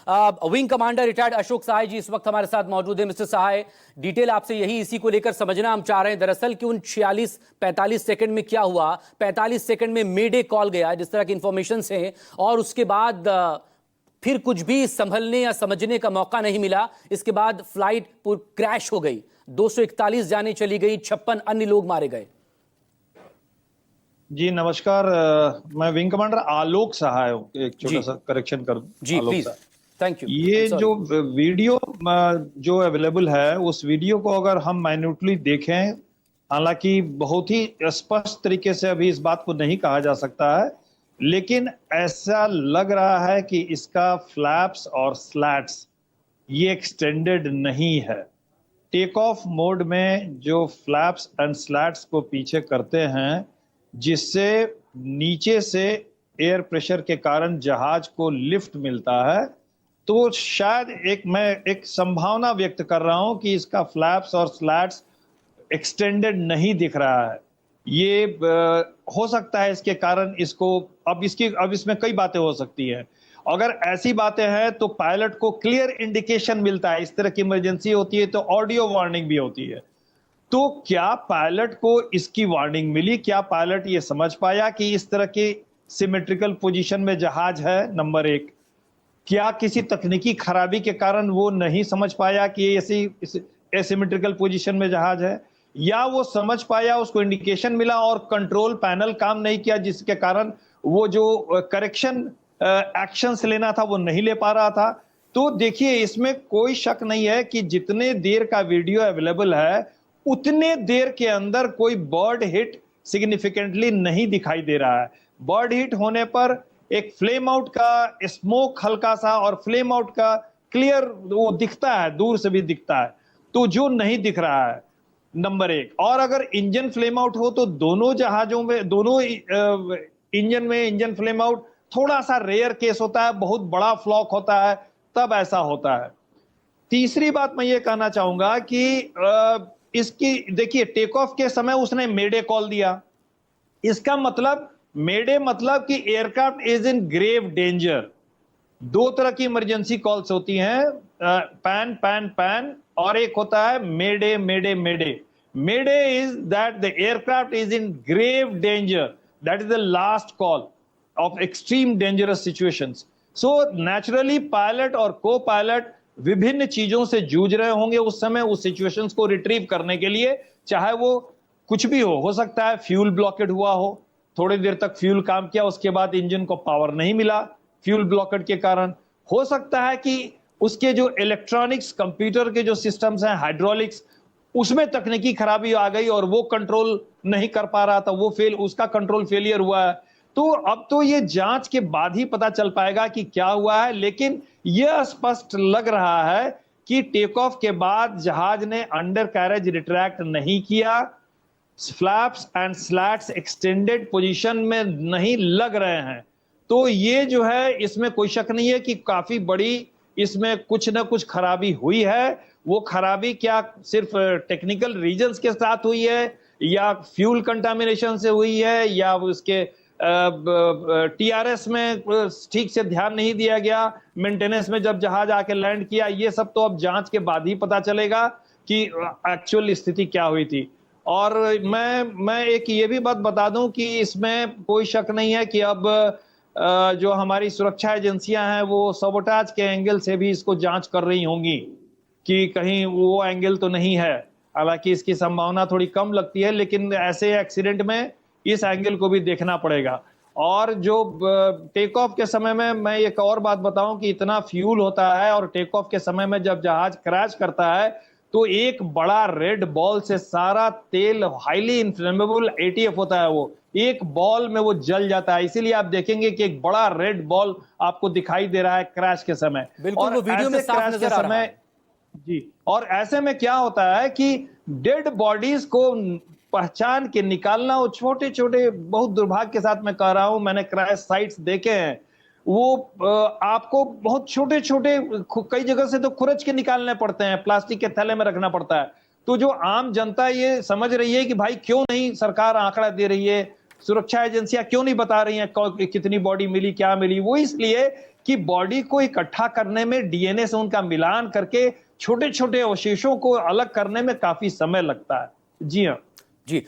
Wing commander retired Ashok सहाय जी इस वक्त हमारे साथ मौजूद है। मिस्टर सहाय, डिटेल आपसे यही इसी को लेकर समझना हम चाह रहे हैं दरअसल कि उन 46-45 सेकंड में क्या हुआ। 45 सेकंड में मेडे कॉल गया जिस तरह की इंफॉर्मेशन है, और उसके बाद फिर कुछ भी संभलने या समझने का मौका नहीं मिला। इसके बाद फ्लाइट क्रैश हो गई, 241 जाने चली गई, 56 अन्य लोग मारे गए। जी नमस्कार, मैं विंग कमांडर आलोक सहाय हूँ। एक छोटा सा करेक्शन कर दूं। जी आलोक प्लीज, सहाय। Thank you. ये जो वीडियो जो अवेलेबल है, उस वीडियो को अगर हम माइन्यूटली देखें, हालांकि बहुत ही स्पष्ट तरीके से अभी इस बात को नहीं कहा जा सकता है, लेकिन ऐसा लग रहा है कि इसका फ्लैप्स और स्लैट्स ये एक्सटेंडेड नहीं है। टेक ऑफ मोड में जो फ्लैप्स एंड स्लैट्स को पीछे करते हैं, जिससे नीचे से एयर प्रेशर के कारण जहाज को लिफ्ट मिलता है, तो शायद मैं एक संभावना व्यक्त कर रहा हूं कि इसका फ्लैप्स और स्लैट्स एक्सटेंडेड नहीं दिख रहा है। ये हो सकता है इसके कारण इसको अब इसमें कई बातें हो सकती हैं। अगर ऐसी बातें हैं तो पायलट को क्लियर इंडिकेशन मिलता है। इस तरह की इमरजेंसी होती है तो ऑडियो वार्निंग भी होती है। तो क्या पायलट को इसकी वार्निंग मिली? क्या पायलट ये समझ पाया कि इस तरह की सिमेट्रिकल पोजीशन में जहाज है? नंबर एक। क्या किसी तकनीकी खराबी के कारण वो नहीं समझ पाया कि ऐसी एसिमेट्रिकल पोजीशन में जहाज है, या वो समझ पाया, उसको इंडिकेशन मिला और कंट्रोल पैनल काम नहीं किया, जिसके कारण वो जो करेक्शन एक्शंस लेना था वो नहीं ले पा रहा था? तो देखिए, इसमें कोई शक नहीं है कि जितने देर का वीडियो अवेलेबल है, उतने देर के अंदर कोई बर्ड हिट सिग्निफिकेंटली नहीं दिखाई दे रहा है। बर्ड हिट होने पर एक फ्लेम आउट का स्मोक हल्का सा और फ्लेम आउट का क्लियर वो दिखता है, दूर से भी दिखता है, तो जो नहीं दिख रहा है नंबर एक। और अगर इंजन फ्लेम आउट हो तो दोनों जहाजों में, दोनों इंजन में इंजन फ्लेम आउट थोड़ा सा रेयर केस होता है, बहुत बड़ा फ्लॉक होता है तब ऐसा होता है। तीसरी बात मैं ये कहना चाहूंगा कि इसकी देखिए, टेक ऑफ के समय उसने मेडे कॉल दिया। इसका मतलब मेडे मतलब कि aircraft is in grave danger. दो तरह की इमरजेंसी कॉल्स होती हैं, पैन पैन पैन, और एक होता है mayday mayday mayday. Mayday is that the aircraft is in grave danger, that is the last call of extreme dangerous situations. So naturally pilot और को पायलट विभिन्न चीजों से जूझ रहे होंगे उस समय, उस सिचुएशंस को रिट्रीव करने के लिए, चाहे वो कुछ भी हो सकता है फ्यूल ब्लॉकेड हुआ हो, थोड़ी देर तक फ्यूल काम किया, उसके बाद इंजन को पावर नहीं मिला फ्यूल ब्लॉकेड के कारण। हो सकता है कि उसके जो इलेक्ट्रॉनिक्स, कंप्यूटर के जो सिस्टम्स हैं, हाइड्रोलिक्स, उसमें तकनीकी खराबी आ गई और वो कंट्रोल नहीं कर पा रहा था, वो उसका कंट्रोल फेलियर हुआ है। तो अब तो ये जांच के बाद ही पता चल पाएगा कि क्या हुआ है, लेकिन यह स्पष्ट लग रहा है कि टेक ऑफ के बाद जहाज ने अंडर कैरेज रिट्रैक्ट नहीं किया, flaps and slats extended position में नहीं लग रहे हैं। तो ये जो है, इसमें कोई शक नहीं है कि काफी बड़ी इसमें कुछ ना कुछ खराबी हुई है। वो खराबी क्या सिर्फ टेक्निकल रीजंस के साथ हुई है, या फ्यूल कंटामिनेशन से हुई है, या उसके टीआरएस में ठीक से ध्यान नहीं दिया गया, मेंटेनेंस में जब जहाज आके लैंड किया, ये सब तो अब जांच के बाद ही पता चलेगा कि एक्चुअल स्थिति क्या हुई थी। और मैं एक ये भी बात बता दूं कि इसमें कोई शक नहीं है कि अब जो हमारी सुरक्षा एजेंसियां हैं वो सबोटाज के एंगल से भी इसको जांच कर रही होंगी कि कहीं वो एंगल तो नहीं है। हालांकि इसकी संभावना थोड़ी कम लगती है, लेकिन ऐसे एक्सीडेंट में इस एंगल को भी देखना पड़ेगा। और जो टेक ऑफ के समय में मैं एक और बात बताऊं कि इतना फ्यूल होता है, और टेक ऑफ के समय में जब जहाज क्रैश करता है तो एक बड़ा रेड बॉल से सारा तेल, हाईली इन्फ्लेमेबल एटीएफ होता है, वो एक बॉल में वो जल जाता है। इसीलिए आप देखेंगे कि एक बड़ा रेड बॉल आपको दिखाई दे रहा है क्रैश के समय। बिल्कुल, वो वीडियो में साफ नजर आ रहा है। जी, और ऐसे में क्या होता है कि डेड बॉडीज को पहचान के निकालना, वो छोटे छोटे, बहुत दुर्भाग्य के साथ मैं कह रहा हूं, मैंने क्रैश साइट्स देखे हैं, वो आपको बहुत छोटे छोटे, कई जगह से तो खुरच के निकालने पड़ते हैं, प्लास्टिक के थैले में रखना पड़ता है। तो जो आम जनता ये समझ रही है कि भाई क्यों नहीं सरकार आंकड़ा दे रही है, सुरक्षा एजेंसियां क्यों नहीं बता रही हैं कितनी बॉडी मिली, क्या मिली? वो इसलिए कि बॉडी को इकट्ठा करने में, डीएनए से उनका मिलान करके छोटे छोटे अवशेषों को अलग करने में काफी समय लगता है। जी हाँ। जी